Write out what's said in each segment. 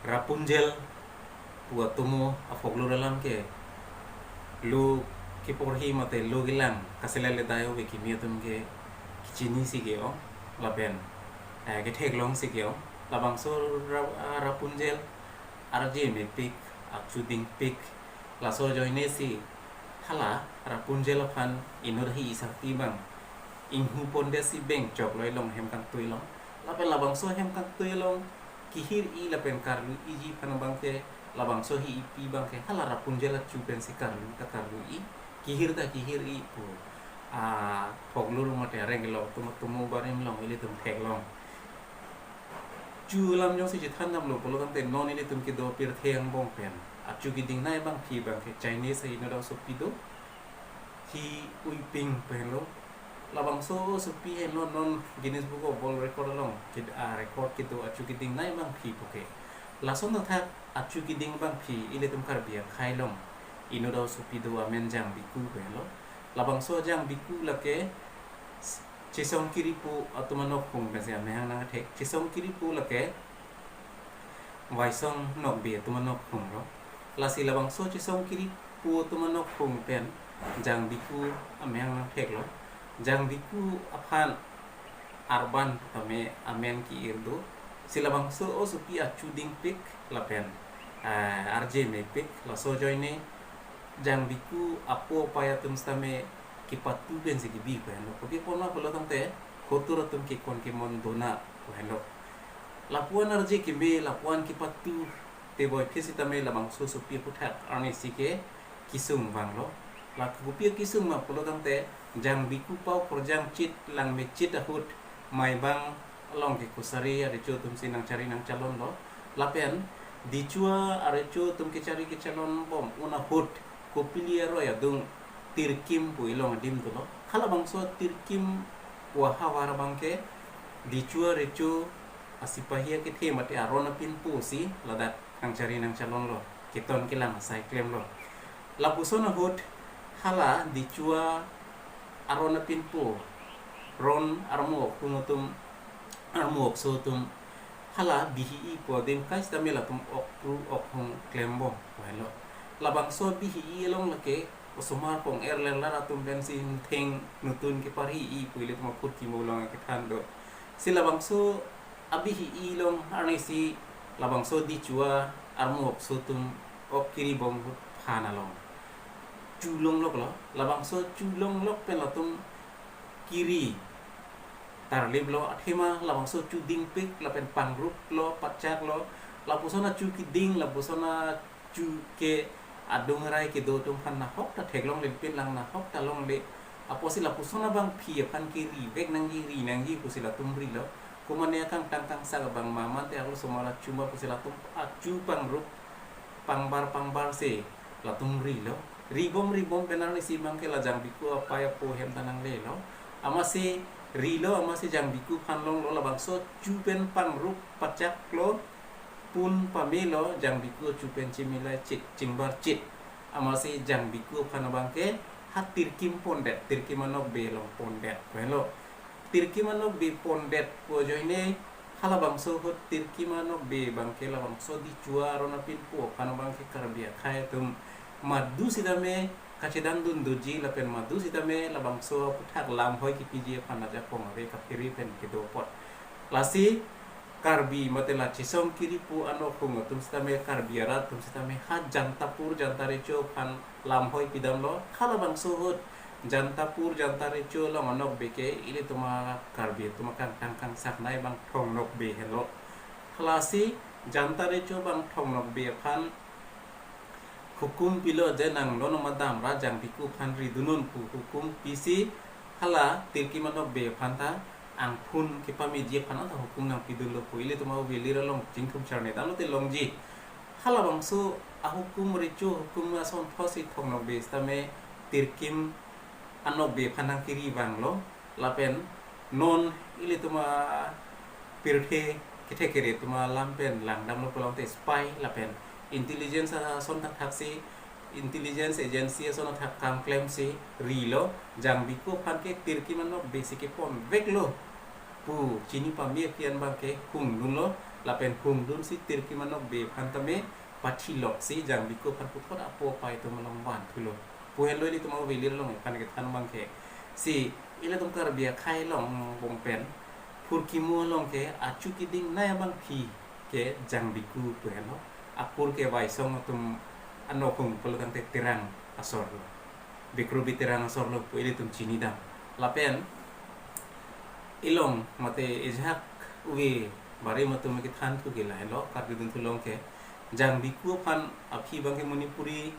Rapunzel buat tumu afoglu dalam ke lu kiporhi mate lu gilang kaselele dayo be kimia tum ke kichini si ke o laben ke teglong si ke o labang so Rapunzel arje me pik akchuding pik laso joine si hala Rapunzel pan inurhi isakti bang inghu ponde si beng chok loi long hem kang tui long lapen labang so hem kang tui long kihir i lapen karlu iji pan bang ke labang so hi ipi bang ke hala Rapunzel la chupen si karlu i kihir i pu poglu mate rengelo tumu barim long ili tum thek long chu lam yong si jithan nam lo polo tam te non ili tum ki do pir theng bong pen chu ki ding nai bang phi bang ke Chinese hi no do so pi do hi ui ping pen lo labang so supi hen non Guinness Book of World Record long kid record kitu achu kiding nai bang phi poke lason na thak achu kiding bang phi ile tum kar bia khai long ino do supi do amen jang biku pe lo labang so jang biku lake chisong kiripu atumanok pung pe se amehang na thek chisong kiripu lake waisong nok bi atumanok pung lo lasi labang so chisong kiripu atumanok pung pen jang biku amehang na thek lo jang biku aphan arban tame amen ki irdo silabang so o supi achuding pik lapen arje me pik la so joine jang biku apo payatum stame ki patu ben se ki bi ko helo ko bi pona polo tamte khotur tum ki kon ki mon dona ko helo lapuan arje ki be lapuan ki patu te boy phisi tame labang so supi puthat arni sike kisung bang lo la kupia kisung ma polo tamte jang biku pau projang chit lang me chit ahut mai bang long ke kusari are chu tum sinang cari nang calon lo lapen dichua are chu tum ke cari ke calon bom una hut ko pilia ro ya dung tirkim pu ilong dim to lo khala bang so tirkim wa hawar bang ke dichua re chu asipahia ke the mate arona pin pu si ladat nang cari nang calon lo kiton kilang sai klem lo lapusona hut hala dichua arona pinpo ron armok kungotum armok sotum hala bihi po dem kais tamela tum ok hong klembo walo labang so bihi long lake osomar pong erlen lara tum bensin theng nutun ki pari i puile tum khut ki molong ke thando silabang so abihi long arnesi labang so dichua armok sotum ok kiri bom phana long chulong lok lo labang so chulong lok pen latum kiri tarlib lo athema labang so chu ding pik lapen pangrup lo pachak lo lapusona chu ki ding lapusona chu ke adung rai ke do tum phan na hok ta theklong le pin lang na hok ta long le aposi lapusona bang phi phan kiri vek nang gi kusila tum ri lo kumane kang tang sa bang mama te aku somala cuma kusila tum chu pangrup pangbar se latum ri lo ribom benar ni si bangke la jang biku apa ya po hem tanang le lo amasi rilo amasi jang biku phanlong lo la bangso chupen pangrup pachak lo pun pamelo jang biku chupen chimila chit chingbar chit amasi jang biku phanabangke hatir kim pondet tirkimanok be long pondet lo tirkimanok be pondet ko joine hala bangso hot tirkimanok be bangke la bangso di chuarona pin po phanabangke karbia khai tum madu sidame kachidang dun duji lapen madu sidame labang so puthak lam hoi ki piji phanaja pong re ka phiri pen ki do pot lasi karbi matela chisong kiri pu ano khung tum sidame karbiara tum sidame ha jantapur jantare cho phan lam hoi pidam lo khala bang so hot jantapur jantare cho lo anok beke ile tuma karbi tuma kan tang sak nai bang thong nok be hello lasi jantare cho bang thong nok be phan hukum pilo jenang lono madam rajang biku phanri dunun pu hukum pisi hala tirki mano be phanta ang phun ki pami je phana ta hukum nang pidulo puile tuma belira long jingkum charne dalo te longji hala bangso a hukum richo hukum ason thosi thongno be stame tirkim ano be phanang kiri banglo lapen non ile tuma pirthe kithe kere tuma lampen langdam lo polong te spy lapen intelligence son tak taksi intelligence agency son tak kam claim si rilo jang biku phan ke tirki mano basic pon veklo pu chini pamie kian bang ke hung dun lo lapen hum dun si tir ki manok be phan tame pathilok si jang biku phan puthot apo pai to malong ban thulo puhen loi li tuma velir long phan ke than bang ke si ila tum kar bia khai long bong pen phur ki mu long ke achu ki ding na bang phi ke jang biku puhen lo apur ke vai song tum anokung pelutang te tirang asor lo bikru bitirang asor lo pu ili tum chini dam lapen ilong mate izhak uwe bari matum ki than thu gila lo kar dun thu long ke jang biku phan aphi bang ke manipuri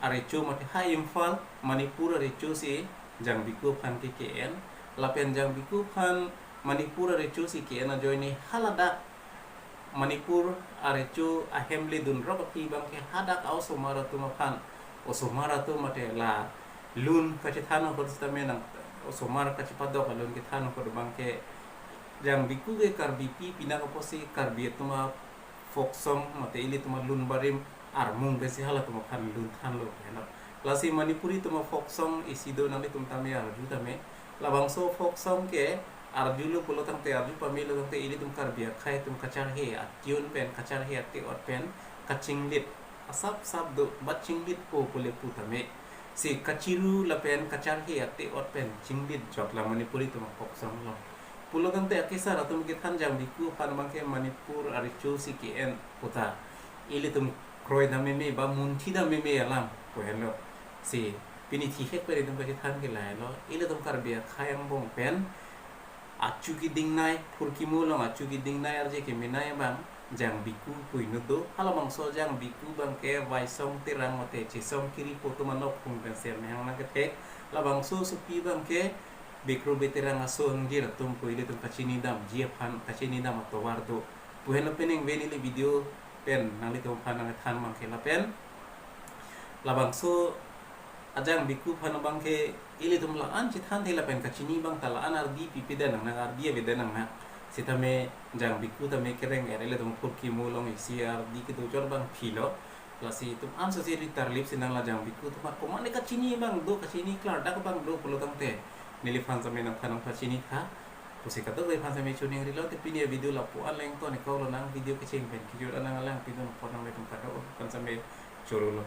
are chu mate hai imphal manipur are chu si jang biku phan ke kn lapen jang biku phan manipur are chu si kn a joini halada Manipur are chu ahemli dun rock aphi bang ke hadak au somara tu phan o somara tu mate la lun ka thano ko stame nang o somara ka padok lun ke thano ko bang ke jang biku ge kar bipi pina ko posi kar bi tuma foksong mate ili tuma lun barim ar mung besi hala tuma phan lun than lo hena lasi manipuri tuma foksong isido nang tum tame ar ju tame labang so foksong ke arjulo pulo tang te arju pamilo tang te ili tum kar bia khai tum kachar he atiun pen kachar he ati ot pen kaching lit asap sap do baching lit po pule putame si kachiru la pen kachar he ati ot pen chinglit jok la manipuri tum foksong lo pulo tang te akisa ratum ke than jang biku pan bang ke manipur arichu si ki en puta ili tum kroi da me ba mun thi da me alam ko hello si pini thi hek pe tum ke than ke la lo ili tum kar bia khai ang bong pen acu ki ding nai phur ki mu long acu ki ding nai arje ke minai bang jang biku pui nu do hala bang so jang biku bang ke vai song tirang mate chi song kiri poto manok phung ben ser me hang na ke tek la bang so supi bang ke bikro beterang ason dir tum pui le tum kachini dam jia phan kachini dam to war do puhen opening veni le video pen nang le tum phan nang than mang ke la pen la bang so ajang biku phan bang ke ili tum la an chi than thela pen kachini bang tala an ar di pipi dan nang ar di be dan nang sitame jang biku tame kereng ele tum phur ki mulong isi ar di ke do jor bang philo la si tum an so si tar lip sinang la jang biku tum ko mane kachini bang do kachini klar dak bang do pulo tang te nili phan same nang phanang kachini tha pusi ka to be phan same chuning rilo te pinia video la pu an leng to ne ko lo nang video ke ching pen ki jor anang lang pidon pon nang le tum ka do kan same choro lo